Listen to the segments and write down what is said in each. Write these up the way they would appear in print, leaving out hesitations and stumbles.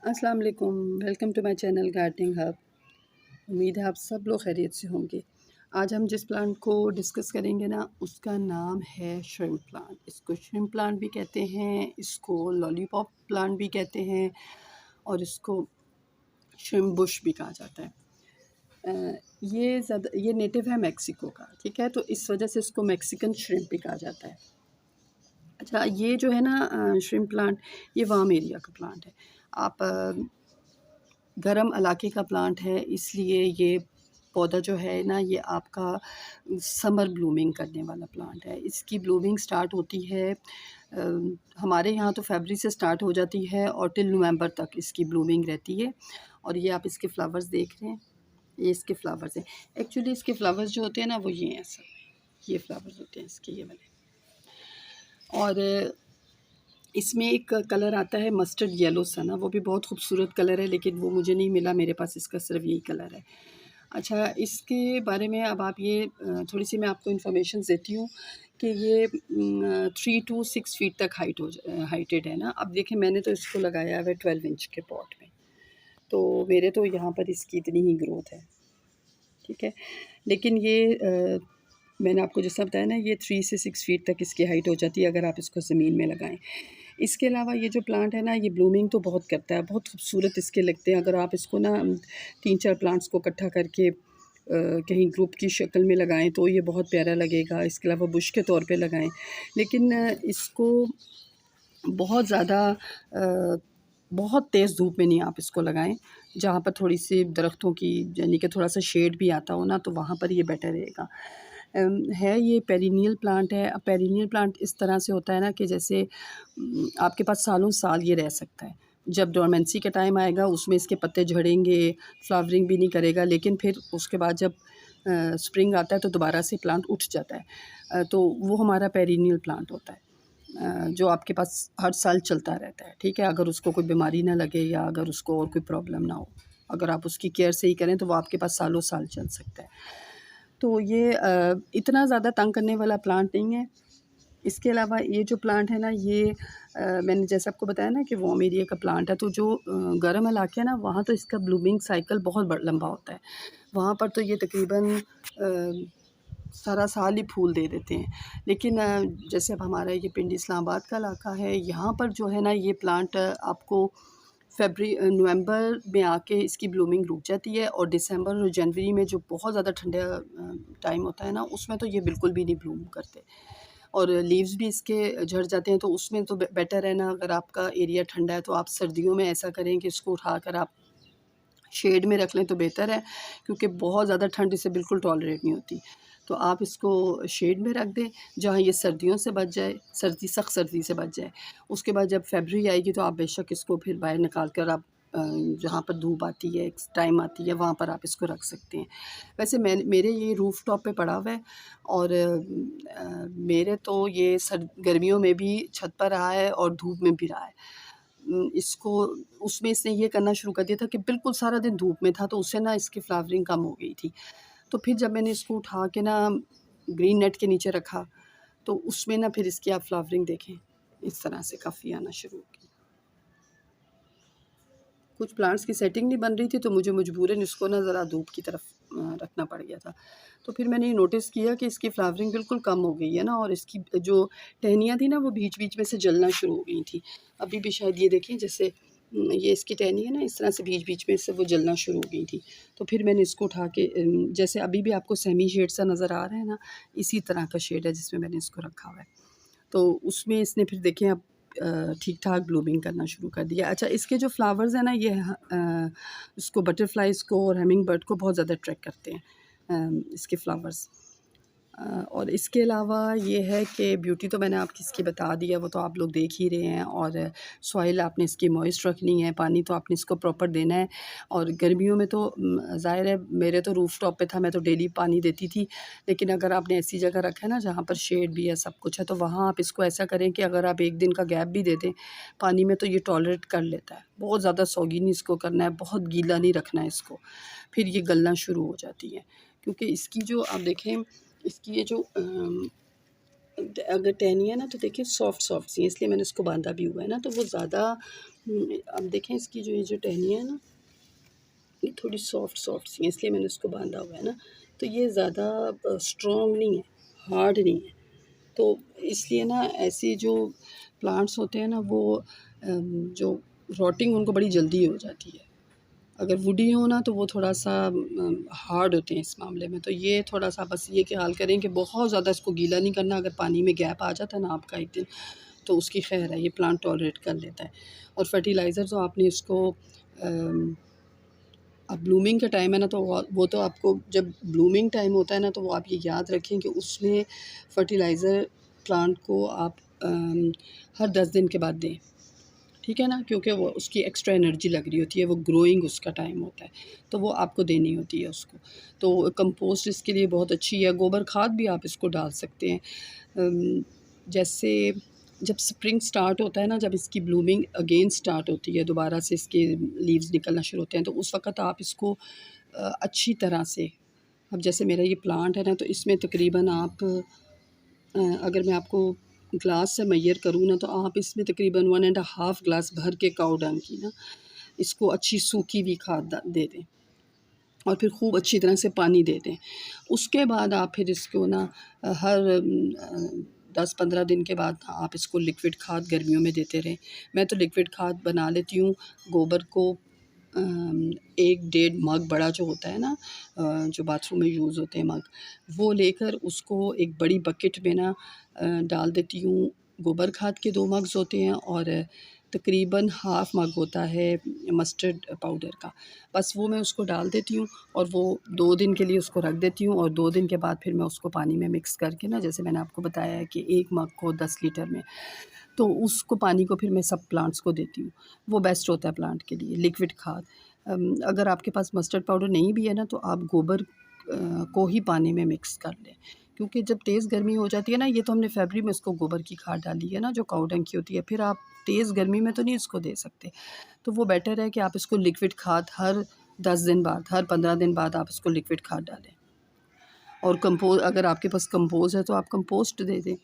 अस्सलाम वालेकुम, welcome to my channel gardening hub. उम्मीद है आप सब लोग खैरियत से होंगे। आज हम जिस प्लांट को डिस्कस करेंगे ना, उसका नाम है श्रिम्प प्लांट। इसको श्रिम्प प्लांट भी कहते हैं, इसको लॉलीपॉप प्लांट भी कहते हैं और इसको श्रिम्प बुश भी कहा जाता है। ये नेटिव है मैक्सिको का, ठीक है, तो इस वजह से इसको मैक्सिकन श्रिम्प भी कहा जाता है। अच्छा, ये जो है ना श्रिम्प प्लांट, ये वार्म एरिया का प्लांट है। आप गर्म इलाके का प्लांट है, इसलिए ये पौधा जो है ना, ये आपका समर ब्लूमिंग करने वाला प्लांट है। इसकी ब्लूमिंग स्टार्ट होती है हमारे यहाँ तो फरवरी से स्टार्ट हो जाती है और टिल नवंबर तक इसकी ब्लूमिंग रहती है। और ये आप इसके फ्लावर्स देख रहे हैं, ये इसके फ्लावर्स हैं। एक्चुअली इसके फ्लावर्स जो होते हैं ना, वो ये हैं सब, ये फ्लावर्स होते हैं इसके, ये वाले। और इसमें एक कलर आता है मस्टर्ड येलो सा ना, वो भी बहुत खूबसूरत कलर है, लेकिन वो मुझे नहीं मिला, मेरे पास इसका सिर्फ यही कलर है। अच्छा, इसके बारे में अब आप ये थोड़ी सी मैं आपको इन्फॉर्मेशन देती हूँ कि ये 3 to 6 फीट तक हाइटेड है ना। अब देखें, मैंने तो इसको लगाया हुआ है 12 इंच के पॉट में, तो मेरे तो यहाँ पर इसकी इतनी ही ग्रोथ है, ठीक है। लेकिन ये मैंने आपको जैसा बताया ना, ये 3 से 6 फीट तक इसकी हाइट हो जाती है अगर आप इसको ज़मीन में लगाएं। इसके अलावा ये जो प्लांट है ना, ये ब्लूमिंग तो बहुत करता है, बहुत खूबसूरत इसके लगते हैं। अगर आप इसको ना 3-4 प्लांट्स को इकट्ठा करके कहीं ग्रुप की शक्ल में लगाएं तो ये बहुत प्यारा लगेगा। इसके अलावा बुश के तौर पे लगाएं, लेकिन इसको बहुत ज़्यादा बहुत तेज़ धूप में नहीं आप इसको लगाएं। जहाँ पर थोड़ी सी दरख्तों की, यानी कि थोड़ा सा शेड भी आता हो ना, तो वहाँ पर ये बेटर रहेगा। है ये पेरिनियल प्लांट है। अब पेरिनियल प्लांट इस तरह से होता है ना कि जैसे आपके पास सालों साल ये रह सकता है। जब डोरमेंसी का टाइम आएगा, उसमें इसके पत्ते झड़ेंगे, फ्लावरिंग भी नहीं करेगा, लेकिन फिर उसके बाद जब स्प्रिंग आता है तो दोबारा से प्लांट उठ जाता है। तो वो हमारा पेरिनियल प्लांट होता है, जो आपके पास हर साल चलता रहता है, ठीक है। अगर उसको कोई बीमारी ना लगे या अगर उसको और कोई प्रॉब्लम ना हो, अगर आप उसकी केयर सही करें तो वो आपके पास सालों साल चल सकता है। तो ये इतना ज़्यादा तंग करने वाला प्लांट नहीं है। इसके अलावा ये जो प्लांट है ना, ये मैंने जैसे आपको बताया ना कि वार्म एरिया का प्लांट है, तो जो गर्म इलाके हैं ना, वहाँ तो इसका ब्लूमिंग साइकिल बहुत लंबा होता है। वहाँ पर तो ये तकरीबन सारा साल ही फूल दे देते हैं। लेकिन जैसे अब हमारा ये पिंडी इस्लामाबाद का इलाका है, यहाँ पर जो है ना, ये प्लांट आपको नवंबर में आके इसकी ब्लूमिंग रुक जाती है, और दिसंबर और जनवरी में जो बहुत ज़्यादा ठंडा टाइम होता है ना, उसमें तो ये बिल्कुल भी नहीं ब्लूम करते और लीव्स भी इसके झड़ जाते हैं। तो उसमें तो बेटर है ना, अगर आपका एरिया ठंडा है तो आप सर्दियों में ऐसा करें कि इसको उठाकर आप शेड में रख लें तो बेहतर है, क्योंकि बहुत ज़्यादा ठंड इसे बिल्कुल टॉलरेट नहीं होती। तो आप इसको शेड में रख दें, जहाँ ये सर्दियों से बच जाए, सख्त सर्दी से बच जाए। उसके बाद जब फरवरी आएगी तो आप बेशक इसको फिर बाहर निकाल कर आप जहाँ पर धूप आती है, टाइम आती है, वहाँ पर आप इसको रख सकते हैं। वैसे मेरे ये रूफ़ टॉप पे पड़ा हुआ है, और मेरे तो ये गर्मियों में भी छत पर रहा है और धूप में भी रहा है। इसको उसमें इसने ये करना शुरू कर दिया था कि बिल्कुल सारा दिन धूप में था, तो उससे ना इसकी फ्लावरिंग कम हो गई थी। तो फिर जब मैंने इसको उठा के ना ग्रीन नेट के नीचे रखा, तो उसमें ना फिर इसकी आप फ्लावरिंग देखें, इस तरह से काफ़ी आना शुरू हो गई। कुछ प्लांट्स की सेटिंग नहीं बन रही थी, तो मुझे मजबूरन इसको ना ज़रा धूप की तरफ रखना पड़ गया था। तो फिर मैंने ये नोटिस किया कि इसकी फ्लावरिंग बिल्कुल कम हो गई है ना, और इसकी जो टहनियाँ थी ना, वो बीच-बीच में से जलना शुरू हो गई थी। अभी भी शायद ये देखें, जैसे ये इसकी टहनी है ना, इस तरह से बीच-बीच में से वो जलना शुरू हो गई थी। तो फिर मैंने इसको उठा के जैसे अभी भी आपको सेमी शेड सा नज़र आ रहा है ना, इसी तरह का शेड है जिसमें मैंने इसको रखा हुआ है। तो उसमें इसने फिर देखें अब ठीक-ठाक ब्लूमिंग करना शुरू कर दिया। अच्छा, इसके जो फ्लावर्स हैं ना, ये इसको बटरफ्लाइज़ को और हमिंग बर्ड को बहुत ज़्यादा अट्रैक्ट करते हैं, इसके फ्लावर्स। और इसके अलावा ये है कि ब्यूटी तो मैंने आपकी इसकी बता दी है, वो तो आप लोग देख ही रहे हैं। और सॉइल आपने इसकी मॉइस्ट रखनी है, पानी तो आपने इसको प्रॉपर देना है। और गर्मियों में तो ज़ाहिर है, मेरे तो रूफ़ टॉप पे था, मैं तो डेली पानी देती थी। लेकिन अगर आपने ऐसी जगह रखा है ना जहाँ पर शेड भी है, सब कुछ है, तो वहाँ आप इसको ऐसा करें कि अगर आप 1 दिन का गैप भी दे दें पानी में, तो ये टॉलरेट कर लेता है। बहुत ज़्यादा सॉगी नहीं इसको करना है, बहुत गीला नहीं रखना है इसको, फिर ये गलना शुरू हो जाती है। क्योंकि इसकी जो आप देखें, इसकी ये जो अगर टहनी है ना तो देखिए सॉफ्ट सॉफ्ट सी है, इसलिए मैंने इसको बांधा भी हुआ है ना, तो वो ज़्यादा अब देखें इसकी जो ये जो टहनी है ना ये थोड़ी सॉफ्ट सॉफ्ट सी है, इसलिए मैंने इसको बांधा हुआ है ना, तो ये ज़्यादा स्ट्रॉन्ग नहीं है, हार्ड नहीं है। तो इसलिए ना ऐसे जो प्लांट्स होते हैं ना वो जो रॉटिंग उनको बड़ी जल्दी हो जाती है। अगर वुडी हो ना तो वो थोड़ा-सा हार्ड होते हैं इस मामले में। तो ये थोड़ा-सा बस ये ख्याल करें कि बहुत ज़्यादा इसको गीला नहीं करना, अगर पानी में गैप आ जाता है ना आपका एक दिन, तो उसकी खैर है, ये प्लांट टॉलरेट कर लेता है। और फर्टिलाइज़र तो आपने इसको अम, अब ब्लूमिंग का टाइम है ना, तो वो तो आपको जब ब्लूमिंग टाइम होता है ना, तो वो आप ये याद रखें कि उसमें फर्टिलाइज़र प्लांट को आप हर 10 दिन के बाद दें। ठीक है ना? क्योंकि वो उसकी एक्स्ट्रा एनर्जी लग रही होती है, वो ग्रोइंग उसका टाइम होता है, तो वो आपको देनी होती है उसको। तो कंपोस्ट इसके लिए बहुत अच्छी है, गोबर खाद भी आप इसको डाल सकते हैं। जैसे जब स्प्रिंग स्टार्ट होता है ना, जब इसकी ब्लूमिंग अगेन स्टार्ट होती है, दोबारा से इसके लीव्स निकलना शुरू होते हैं, तो उस वक़्त आप इसको अच्छी तरह से, अब जैसे मेरा ये प्लांट है ना, तो इसमें तकरीबन आप अगर मैं आपको ग्लास से मेजर करूँ ना, तो आप इसमें तकरीबन 1 एंड हाफ़ ग्लास भर के काऊ डंग की ना, इसको अच्छी सूखी हुई खाद दे दें और फिर खूब अच्छी तरह से पानी दे दें। उसके बाद आप फिर इसको ना हर 10-15 दिन के बाद आप इसको लिक्विड खाद गर्मियों में देते रहें। मैं तो लिक्विड खाद बना लेती हूँ, गोबर को 1 डेढ़ मग बड़ा जो होता है ना, जो बाथरूम में यूज़ होते हैं मग, वो लेकर उसको एक बड़ी बकेट में ना डाल देती हूँ। गोबर खाद के 2 मग्स होते हैं और तकरीबन हाफ़ मग होता है मस्टर्ड पाउडर का। बस वो मैं उसको डाल देती हूँ और वो 2 दिन के लिए उसको रख देती हूँ और 2 दिन के बाद फिर मैं उसको पानी में मिक्स करके ना, जैसे मैंने आपको बताया है कि 1 मग को 10 लीटर में, तो उसको पानी को फिर मैं सब प्लांट्स को देती हूँ। वो बेस्ट होता है प्लांट के लिए, लिक्विड खाद। अगर आपके पास मस्टर्ड पाउडर नहीं भी है ना, तो आप गोबर को ही पानी में मिक्स कर लें, क्योंकि जब तेज़ गर्मी हो जाती है ना, ये तो हमने फरवरी में इसको गोबर की खाद डाली है ना, जो काऊ डंग की होती है, फिर आप तेज़ गर्मी में तो नहीं इसको दे सकते। तो वो बेटर है कि आप इसको लिक्विड खाद हर 10 दिन बाद, हर 15 दिन बाद आप इसको लिक्विड खाद डालें। और अगर आपके पास कंपोज़ है तो आप कंपोस्ट दे दें।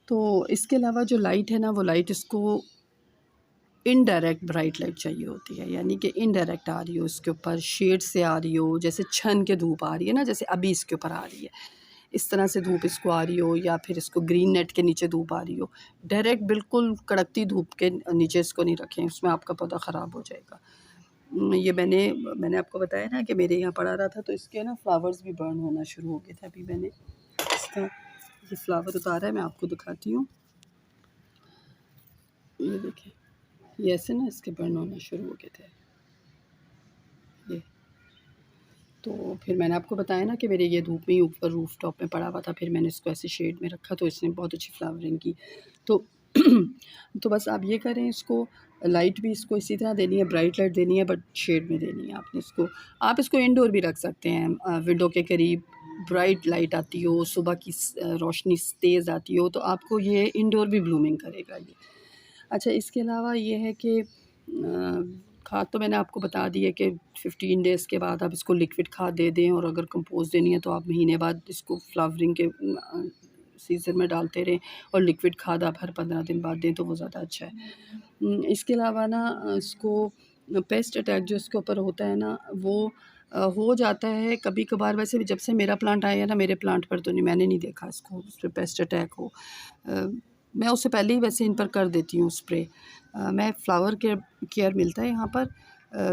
तो इसके अलावा जो लाइट है ना, वो लाइट इसको इनडायरेक्ट ब्राइट लाइट चाहिए होती है, यानी कि इनडायरेक्ट आ रही हो, इसके ऊपर शेड से आ रही हो, जैसे छन के धूप आ रही है ना, जैसे अभी इसके ऊपर आ रही है, इस तरह से धूप इसको आ रही हो, या फिर इसको ग्रीन नेट के नीचे धूप आ रही हो। डायरेक्ट बिल्कुल कड़कती धूप के नीचे इसको नहीं रखें, उसमें आपका पौधा ख़राब हो जाएगा। ये मैंने आपको बताया ना कि मेरे यहाँ पड़ा रहा था, तो इसके ना फ्लावर्स भी बर्न होना शुरू हो गए थे। अभी मैंने इसका ये फ्लावर उतारा है, मैं आपको दिखाती हूँ। ये देखें, ये ऐसे ना इसके बर्न होना शुरू हो गए थे ये। तो फिर मैंने आपको बताया ना कि मेरे ये धूप में ही ऊपर रूफ टॉप में पड़ा हुआ था, फिर मैंने इसको ऐसे शेड में रखा, तो इसने बहुत अच्छी फ्लावरिंग की। तो तो बस आप ये करें, इसको लाइट भी इसको इसी तरह देनी है, ब्राइट लाइट देनी है, बट शेड में देनी है आपने इसको। आप इसको इंडोर भी रख सकते हैं, विंडो के करीब ब्राइट लाइट आती हो, सुबह की रोशनी तेज़ आती हो, तो आपको ये इंडोर भी ब्लूमिंग करेगा ये। अच्छा, इसके अलावा ये है कि खाद तो मैंने आपको बता दी है कि 15 डेज़ के बाद आप इसको लिक्विड खाद दे दें, और अगर कंपोस्ट देनी है तो आप महीने बाद इसको फ्लावरिंग के सीज़न में डालते रहें, और लिक्विड खाद आप हर 15 दिन बाद दें, तो वो ज़्यादा अच्छा है। इसके अलावा ना इसको पेस्ट अटैक जो इसके ऊपर होता है ना, वो हो जाता है कभी-कभार। वैसे भी जब से मेरा प्लांट आया है ना, मेरे प्लांट पर तो नहीं, मैंने नहीं देखा इसको उस पे पेस्ट अटैक हो। मैं उससे पहले ही वैसे इन पर कर देती हूँ स्प्रे। मैं फ्लावर केयर मिलता है यहाँ पर,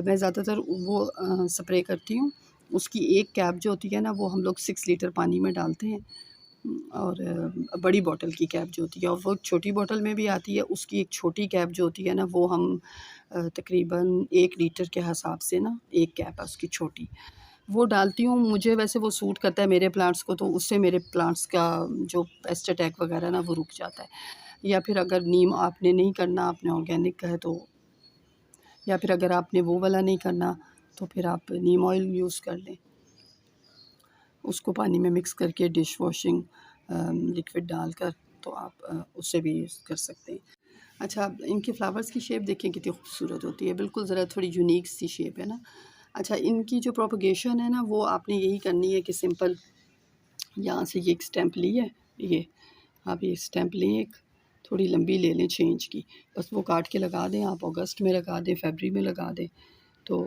मैं ज़्यादातर वो स्प्रे करती हूँ। उसकी एक कैप जो होती है ना, वो हम लोग 6 लीटर पानी में डालते हैं, और बड़ी बॉटल की कैप जो होती है, और वो छोटी बॉटल में भी आती है, उसकी एक छोटी कैप जो होती है ना, वो हम तकरीबन 1 लीटर के हिसाब से ना, एक कैप है उसकी छोटी, वो डालती हूँ। मुझे वैसे वो सूट करता है मेरे प्लांट्स को, तो उससे मेरे प्लांट्स का जो पेस्ट अटैक वगैरह ना, वो रुक जाता है। या फिर अगर नीम आपने नहीं करना, आपने ऑर्गेनिक का है तो, या फिर अगर आपने वो वाला नहीं करना, तो फिर आप नीम ऑयल यूज़ कर लें, उसको पानी में मिक्स करके डिश वॉशिंग लिक्विड डालकर, तो आप उससे भी यूज़ कर सकते हैं। अच्छा, अब इनके फ्लावर्स की शेप देखिए कितनी खूबसूरत होती है, बिल्कुल ज़रा थोड़ी यूनिक सी शेप है ना। अच्छा, इनकी जो प्रोपगेशन है ना, वो आपने यही करनी है कि सिंपल यहाँ से ये एक स्टेम्प ली है, ये आप ये स्टेम्प लें, एक थोड़ी लंबी ले लें 6 इंच की, बस वो काट के लगा दें। आप अगस्त में लगा दें, फरवरी में लगा दें, तो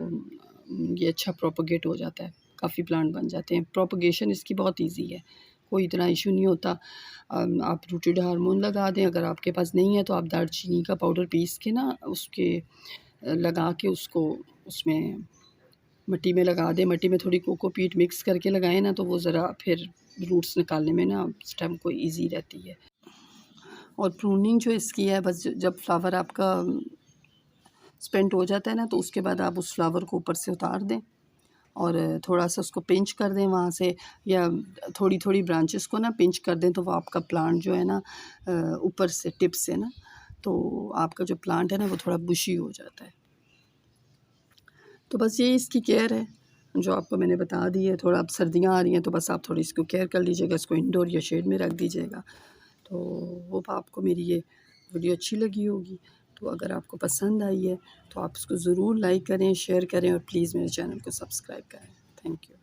ये अच्छा प्रोपोगेट हो जाता है, काफ़ी प्लांट बन जाते हैं। प्रोपोगेशन इसकी बहुत ईजी है, कोई इतना इशू नहीं होता। आप रूटेड हार्मोन लगा दें, अगर आपके पास नहीं है तो आप दालचीनी का पाउडर पीस के ना उसके लगा के उसको उसमें मिट्टी में लगा दें। मिट्टी में थोड़ी कोकोपीट मिक्स करके लगाएं ना, तो वो ज़रा फिर रूट्स निकालने में ना स्टेम को ईजी रहती है। और प्रूनिंग जो इसकी है, बस जब फ्लावर आपका स्पेंट हो जाता है ना, तो उसके बाद आप उस फ्लावर को ऊपर से उतार दें और थोड़ा सा उसको पिंच कर दें वहाँ से, या थोड़ी थोड़ी ब्रांचेस को ना पिंच कर दें, तो वो आपका प्लांट जो है ना ऊपर से टिप से ना, तो आपका जो प्लांट है ना वो थोड़ा बुशी हो जाता है। तो बस ये इसकी केयर है जो आपको मैंने बता दी है। थोड़ा अब सर्दियाँ आ रही हैं, तो बस आप थोड़ी इसको केयर कर लीजिएगा, इसको इंडोर या शेड में रख दीजिएगा। तो होप आपको मेरी ये वीडियो अच्छी लगी होगी। तो अगर आपको पसंद आई है तो आप इसको ज़रूर लाइक करें, शेयर करें और प्लीज़ मेरे चैनल को सब्सक्राइब करें। Thank you.